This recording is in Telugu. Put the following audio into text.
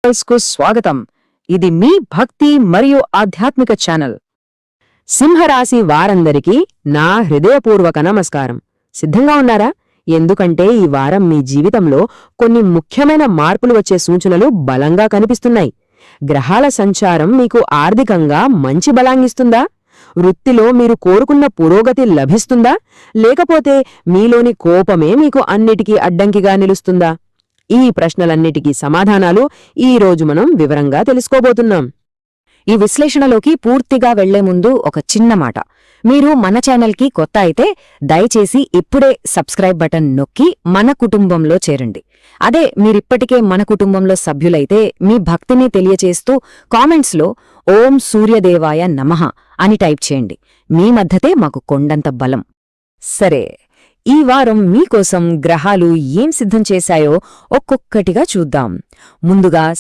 కు స్వాగతం. ఇది మీ భక్తి మరియు ఆధ్యాత్మిక ఛానల్. సింహరాశి వారందరికీ నా హృదయపూర్వక నమస్కారం. సిద్ధంగా ఉన్నారా? ఎందుకంటే ఈ వారం మీ జీవితంలో కొన్ని ముఖ్యమైన మార్పులు వచ్చే సూచనలు బలంగా కనిపిస్తున్నాయి. గ్రహాల సంచారం మీకు ఆర్థికంగా మంచి బలాన్నిస్తుందా? వృత్తిలో మీరు కోరుకున్న పురోగతి లభిస్తుందా? లేకపోతే మీలోని కోపమే మీకు అన్నిటికీ అడ్డంకిగా నిలుస్తుందా? ఈ ప్రశ్నలన్నిటికీ సమాధానాలు ఈరోజు మనం వివరంగా తెలుసుకోబోతున్నాం. ఈ విశ్లేషణలోకి పూర్తిగా వెళ్లే ముందు ఒక చిన్న మాట. మీరు మన ఛానల్కి కొత్త అయితే దయచేసి ఇప్పుడే సబ్స్క్రైబ్ బటన్ నొక్కి మన కుటుంబంలో చేరండి. అదే మీరిప్పటికే మన కుటుంబంలో సభ్యులైతే మీ భక్తిని తెలియచేస్తూ కామెంట్స్లో ఓం సూర్యదేవాయ నమః అని టైప్ చేయండి. మీ మద్దతే మాకు కొండంత బలం. సరే, ఈ వారం మీకోసం గ్రహాలు ఏం సిద్ధం చేశాయో ఒక్కొక్కటిగా చూద్దాం. ముందుగా